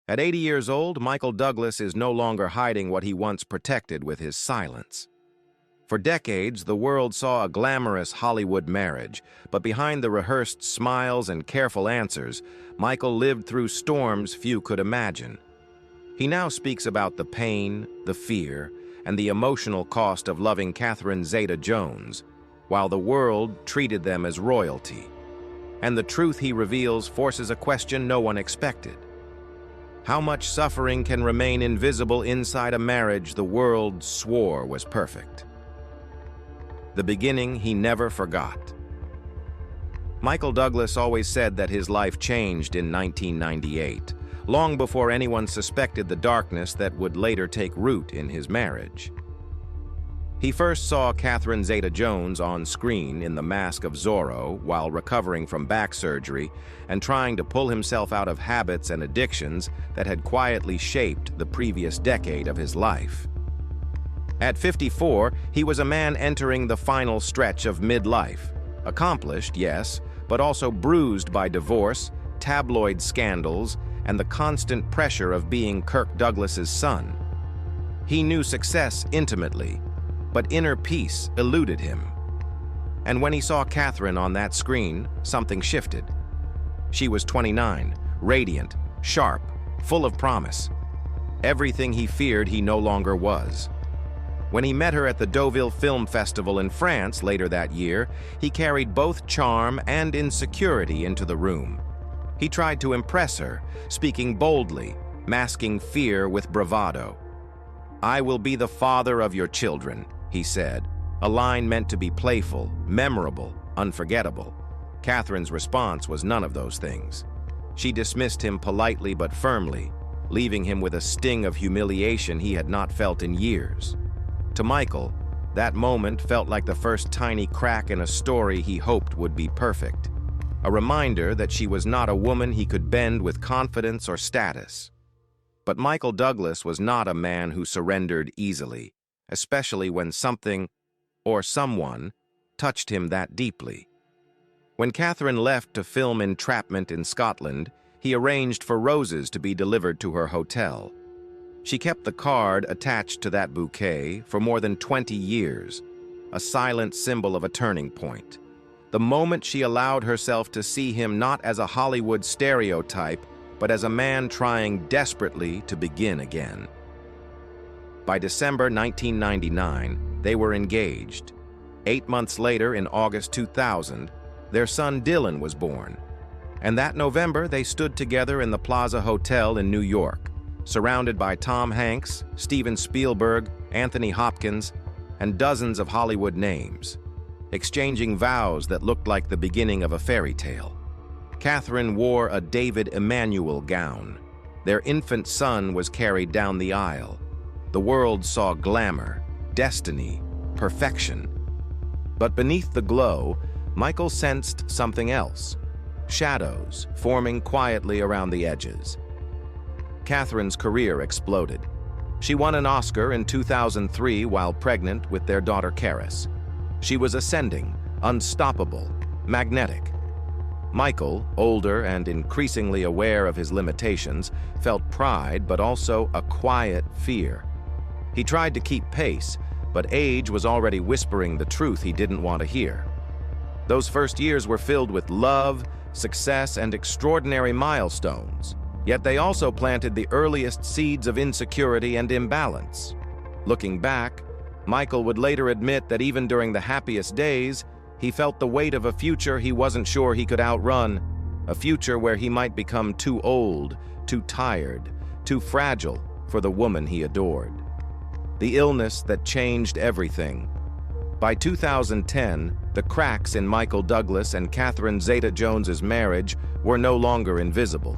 At 80 years old, Michael Douglas is no longer hiding what he once protected with his silence. For decades, the world saw a glamorous Hollywood marriage, but behind the rehearsed smiles and careful answers, Michael lived through storms few could imagine. He now speaks about the pain, the fear, and the emotional cost of loving Catherine Zeta-Jones, while the world treated them as royalty. And the truth he reveals forces a question no one expected. How much suffering can remain invisible inside a marriage the world swore was perfect? The beginning he never forgot. Michael Douglas always said that his life changed in 1998, long before anyone suspected the darkness that would later take root in his marriage. He first saw Catherine Zeta-Jones on screen in The Mask of Zorro while recovering from back surgery and trying to pull himself out of habits and addictions that had quietly shaped the previous decade of his life. At 54, he was a man entering the final stretch of midlife. Accomplished, yes, but also bruised by divorce, tabloid scandals, and the constant pressure of being Kirk Douglas's son. He knew success intimately, but inner peace eluded him. And when he saw Catherine on that screen, something shifted. She was 29, radiant, sharp, full of promise. Everything he feared he no longer was. When he met her at the Deauville Film Festival in France later that year, he carried both charm and insecurity into the room. He tried to impress her, speaking boldly, masking fear with bravado. "I will be the father of your children," he said, a line meant to be playful, memorable, unforgettable. Catherine's response was none of those things. She dismissed him politely but firmly, leaving him with a sting of humiliation he had not felt in years. To Michael, that moment felt like the first tiny crack in a story he hoped would be perfect. A reminder that she was not a woman he could bend with confidence or status. But Michael Douglas was not a man who surrendered easily, especially when something, or someone, touched him that deeply. When Catherine left to film Entrapment in Scotland, he arranged for roses to be delivered to her hotel. She kept the card attached to that bouquet for more than 20 years, a silent symbol of a turning point. The moment she allowed herself to see him not as a Hollywood stereotype, but as a man trying desperately to begin again. By December 1999, they were engaged. 8 months later, in August 2000, their son Dylan was born. And that November, they stood together in the Plaza Hotel in New York, surrounded by Tom Hanks, Steven Spielberg, Anthony Hopkins, and dozens of Hollywood names, exchanging vows that looked like the beginning of a fairy tale. Catherine wore a David Emanuel gown. Their infant son was carried down the aisle. The world saw glamour, destiny, perfection. But beneath the glow, Michael sensed something else. Shadows forming quietly around the edges. Catherine's career exploded. She won an Oscar in 2003 while pregnant with their daughter Karis. She was ascending, unstoppable, magnetic. Michael, older and increasingly aware of his limitations, felt pride but also a quiet fear. He tried to keep pace, but age was already whispering the truth he didn't want to hear. Those first years were filled with love, success, and extraordinary milestones, yet they also planted the earliest seeds of insecurity and imbalance. Looking back, Michael would later admit that even during the happiest days, he felt the weight of a future he wasn't sure he could outrun, a future where he might become too old, too tired, too fragile for the woman he adored. The illness that changed everything. By 2010, the cracks in Michael Douglas and Catherine Zeta-Jones's marriage were no longer invisible.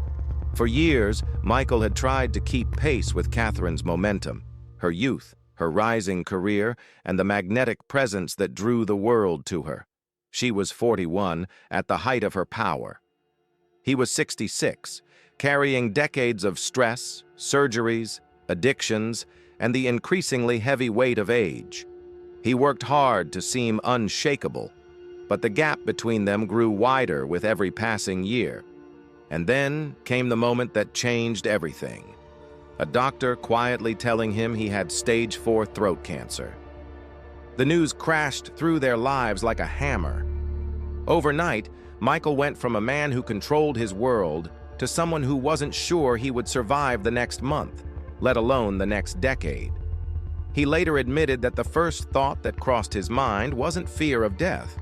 For years, Michael had tried to keep pace with Catherine's momentum, her youth, her rising career, and the magnetic presence that drew the world to her. She was 41, at the height of her power. He was 66, carrying decades of stress, surgeries, addictions, and the increasingly heavy weight of age. He worked hard to seem unshakable, but the gap between them grew wider with every passing year. And then came the moment that changed everything. A doctor quietly telling him he had stage 4 throat cancer. The news crashed through their lives like a hammer. Overnight, Michael went from a man who controlled his world to someone who wasn't sure he would survive the next month, let alone the next decade. He later admitted that the first thought that crossed his mind wasn't fear of death.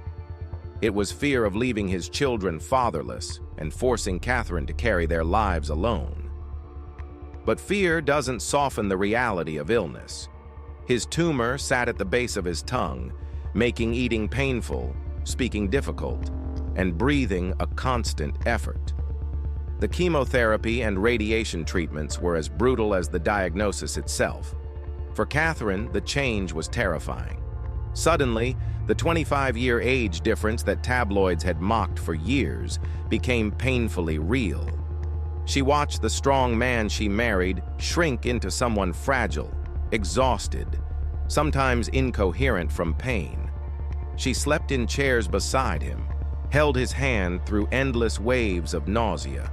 It was fear of leaving his children fatherless and forcing Catherine to carry their lives alone. But fear doesn't soften the reality of illness. His tumor sat at the base of his tongue, making eating painful, speaking difficult, and breathing a constant effort. The chemotherapy and radiation treatments were as brutal as the diagnosis itself. For Catherine, the change was terrifying. Suddenly, the 25-year age difference that tabloids had mocked for years became painfully real. She watched the strong man she married shrink into someone fragile, exhausted, sometimes incoherent from pain. She slept in chairs beside him, held his hand through endless waves of nausea,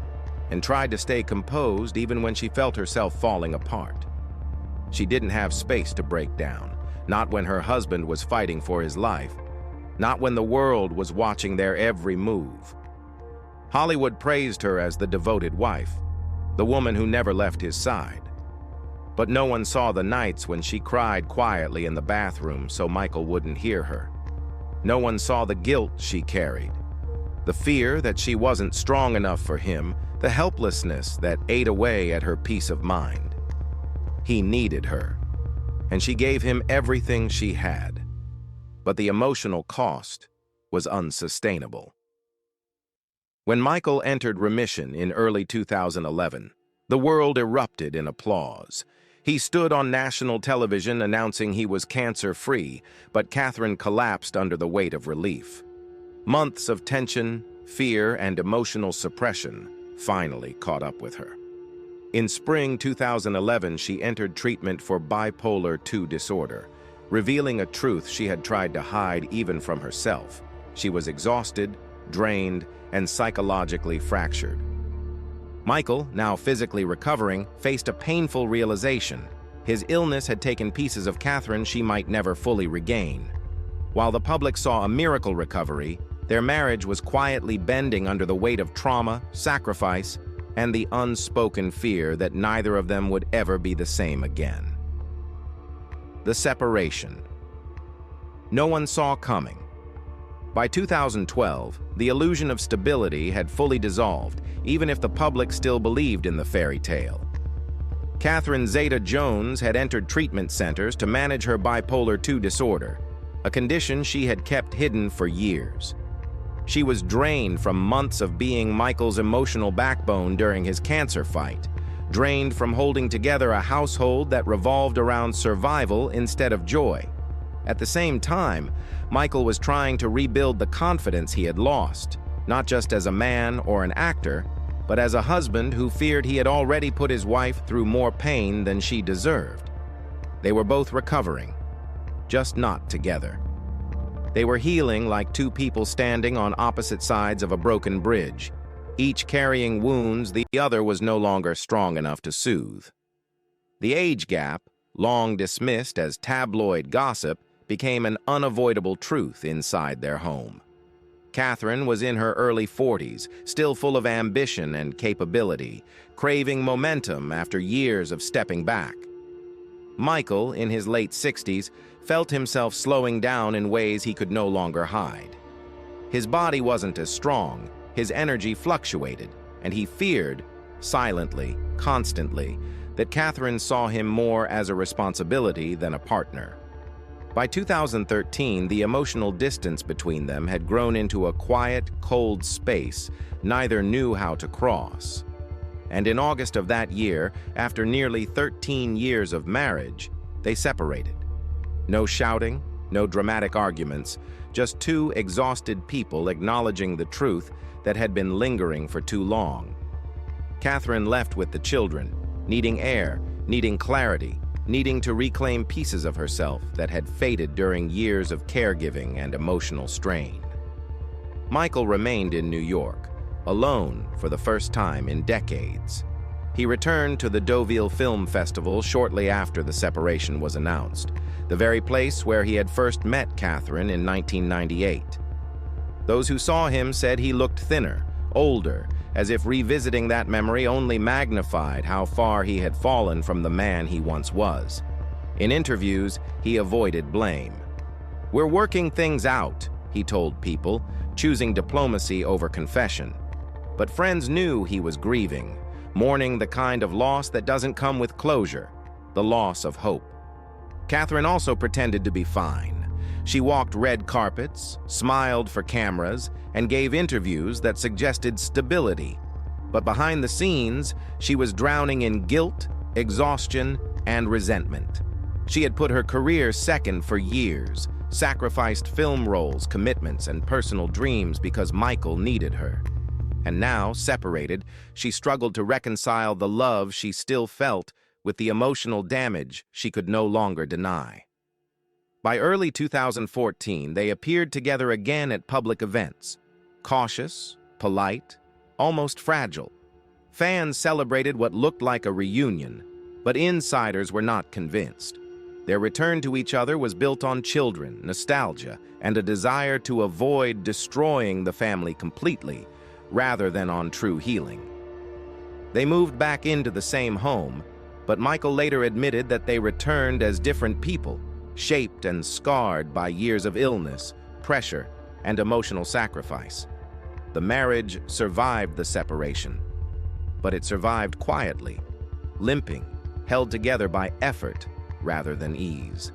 and tried to stay composed even when she felt herself falling apart. She didn't have space to break down, not when her husband was fighting for his life, not when the world was watching their every move. Hollywood praised her as the devoted wife, the woman who never left his side. But no one saw the nights when she cried quietly in the bathroom so Michael wouldn't hear her. No one saw the guilt she carried, the fear that she wasn't strong enough for him, the helplessness that ate away at her peace of mind. He needed her, and she gave him everything she had. But the emotional cost was unsustainable. When Michael entered remission in early 2011, the world erupted in applause. He stood on national television announcing he was cancer-free, but Catherine collapsed under the weight of relief. Months of tension, fear, and emotional suppression finally caught up with her. In spring 2011, she entered treatment for bipolar II disorder, revealing a truth she had tried to hide even from herself. She was exhausted, drained, and psychologically fractured. Michael, now physically recovering, faced a painful realization. His illness had taken pieces of Catherine she might never fully regain. While the public saw a miracle recovery, their marriage was quietly bending under the weight of trauma, sacrifice, and the unspoken fear that neither of them would ever be the same again. The separation. No one saw coming. By 2012, the illusion of stability had fully dissolved, even if the public still believed in the fairy tale. Catherine Zeta-Jones had entered treatment centers to manage her bipolar II disorder, a condition she had kept hidden for years. She was drained from months of being Michael's emotional backbone during his cancer fight, drained from holding together a household that revolved around survival instead of joy. At the same time, Michael was trying to rebuild the confidence he had lost, not just as a man or an actor, but as a husband who feared he had already put his wife through more pain than she deserved. They were both recovering, just not together. They were healing like two people standing on opposite sides of a broken bridge, each carrying wounds the other was no longer strong enough to soothe. The age gap, long dismissed as tabloid gossip, became an unavoidable truth inside their home. Catherine was in her early 40s, still full of ambition and capability, craving momentum after years of stepping back. Michael, in his late 60s, felt himself slowing down in ways he could no longer hide. His body wasn't as strong, his energy fluctuated, and he feared, silently, constantly, that Catherine saw him more as a responsibility than a partner. By 2013, the emotional distance between them had grown into a quiet, cold space neither knew how to cross. And in August of that year, after nearly 13 years of marriage, they separated. No shouting, no dramatic arguments, just two exhausted people acknowledging the truth that had been lingering for too long. Catherine left with the children, needing air, needing clarity, needing to reclaim pieces of herself that had faded during years of caregiving and emotional strain. Michael remained in New York, alone for the first time in decades. He returned to the Deauville Film Festival shortly after the separation was announced, the very place where he had first met Catherine in 1998. Those who saw him said he looked thinner, older, as if revisiting that memory only magnified how far he had fallen from the man he once was. In interviews, he avoided blame. "We're working things out," he told people, choosing diplomacy over confession. But friends knew he was grieving, mourning the kind of loss that doesn't come with closure, the loss of hope. Catherine also pretended to be fine. She walked red carpets, smiled for cameras, and gave interviews that suggested stability. But behind the scenes, she was drowning in guilt, exhaustion, and resentment. She had put her career second for years, sacrificed film roles, commitments, and personal dreams because Michael needed her. And now, separated, she struggled to reconcile the love she still felt with the emotional damage she could no longer deny. By early 2014, they appeared together again at public events. Cautious, polite, almost fragile. Fans celebrated what looked like a reunion, but insiders were not convinced. Their return to each other was built on children, nostalgia, and a desire to avoid destroying the family completely, rather than on true healing. They moved back into the same home, but Michael later admitted that they returned as different people, shaped and scarred by years of illness, pressure, and emotional sacrifice. The marriage survived the separation, but it survived quietly, limping, held together by effort rather than ease.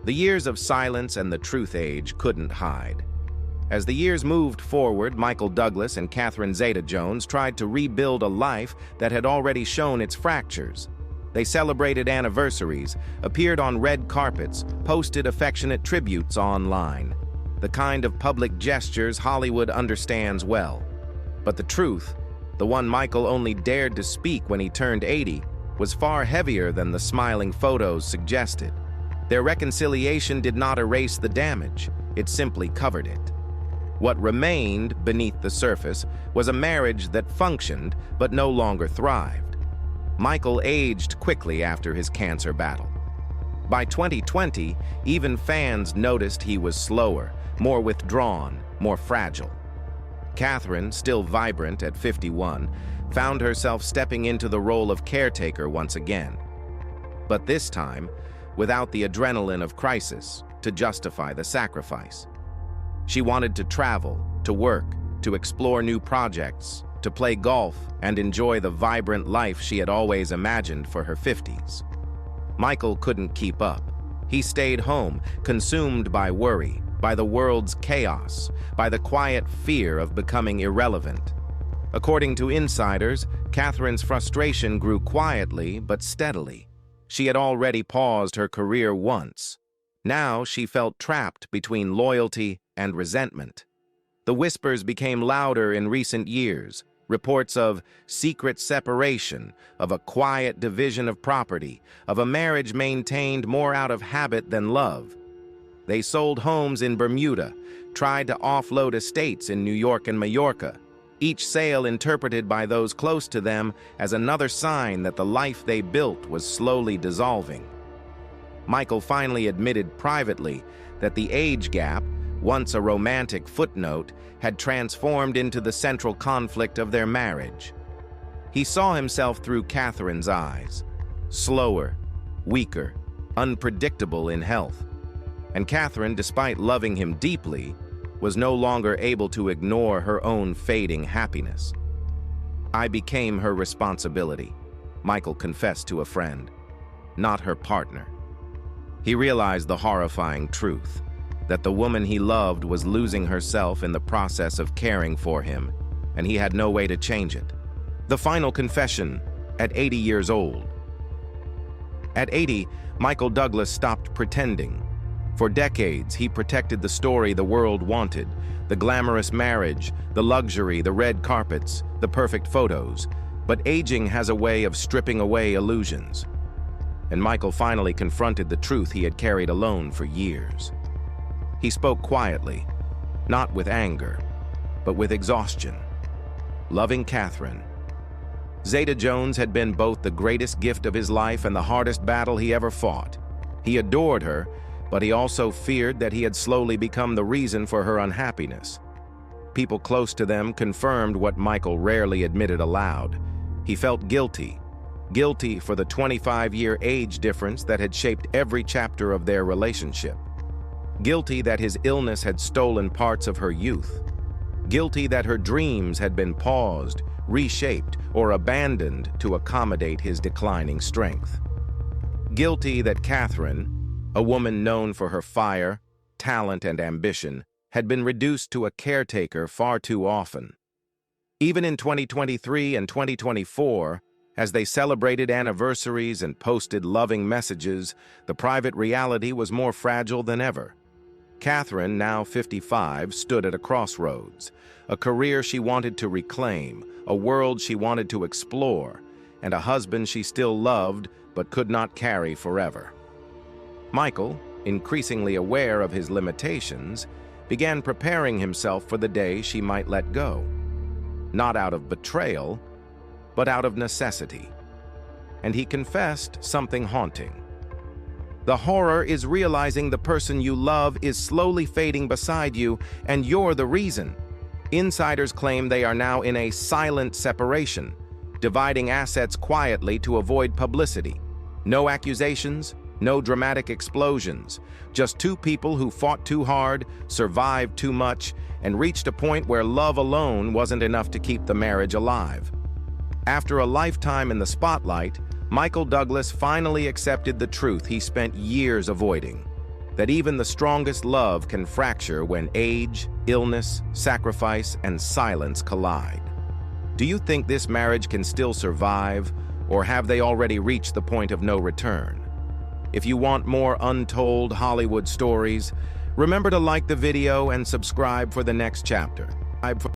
The years of silence and the truth age couldn't hide. As the years moved forward, Michael Douglas and Catherine Zeta-Jones tried to rebuild a life that had already shown its fractures. They celebrated anniversaries, appeared on red carpets, posted affectionate tributes online. The kind of public gestures Hollywood understands well. But the truth, the one Michael only dared to speak when he turned 80, was far heavier than the smiling photos suggested. Their reconciliation did not erase the damage, it simply covered it. What remained beneath the surface was a marriage that functioned but no longer thrived. Michael aged quickly after his cancer battle. By 2020, even fans noticed he was slower, more withdrawn, more fragile. Catherine, still vibrant at 51, found herself stepping into the role of caretaker once again. But this time, without the adrenaline of crisis to justify the sacrifice. She wanted to travel, to work, to explore new projects, to play golf and enjoy the vibrant life she had always imagined for her 50s. Michael couldn't keep up. He stayed home, consumed by worry, by the world's chaos, by the quiet fear of becoming irrelevant. According to insiders, Catherine's frustration grew quietly but steadily. She had already paused her career once. Now she felt trapped between loyalty and resentment. The whispers became louder in recent years. Reports of secret separation, of a quiet division of property, of a marriage maintained more out of habit than love. They sold homes in Bermuda, tried to offload estates in New York and Mallorca, each sale interpreted by those close to them as another sign that the life they built was slowly dissolving. Michael finally admitted privately that the age gap, once a romantic footnote, had transformed into the central conflict of their marriage. He saw himself through Catherine's eyes, slower, weaker, unpredictable in health. And Catherine, despite loving him deeply, was no longer able to ignore her own fading happiness. "I became her responsibility," Michael confessed to a friend, not her partner. He realized the horrifying truth, that the woman he loved was losing herself in the process of caring for him, and he had no way to change it. The final confession, at 80 years old. At 80, Michael Douglas stopped pretending. For decades, he protected the story the world wanted, the glamorous marriage, the luxury, the red carpets, the perfect photos. But aging has a way of stripping away illusions. And Michael finally confronted the truth he had carried alone for years. He spoke quietly, not with anger, but with exhaustion. loving Catherine. Zeta-Jones had been both the greatest gift of his life and the hardest battle he ever fought. He adored her, but he also feared that he had slowly become the reason for her unhappiness. People close to them confirmed what Michael rarely admitted aloud. He felt guilty for the 25-year age difference that had shaped every chapter of their relationship. Guilty that his illness had stolen parts of her youth. Guilty that her dreams had been paused, reshaped, or abandoned to accommodate his declining strength. Guilty that Catherine, a woman known for her fire, talent, and ambition, had been reduced to a caretaker far too often. Even in 2023 and 2024, as they celebrated anniversaries and posted loving messages, the private reality was more fragile than ever. Catherine, now 55, stood at a crossroads, a career she wanted to reclaim, a world she wanted to explore, and a husband she still loved but could not carry forever. Michael, increasingly aware of his limitations, began preparing himself for the day she might let go. Not out of betrayal, but out of necessity. And he confessed something haunting. The horror is realizing the person you love is slowly fading beside you, and you're the reason. Insiders claim they are now in a silent separation, dividing assets quietly to avoid publicity. No accusations, no dramatic explosions, just two people who fought too hard, survived too much, and reached a point where love alone wasn't enough to keep the marriage alive. After a lifetime in the spotlight, Michael Douglas finally accepted the truth he spent years avoiding, that even the strongest love can fracture when age, illness, sacrifice, and silence collide. Do you think this marriage can still survive, or have they already reached the point of no return? If you want more untold Hollywood stories, remember to like the video and subscribe for the next chapter.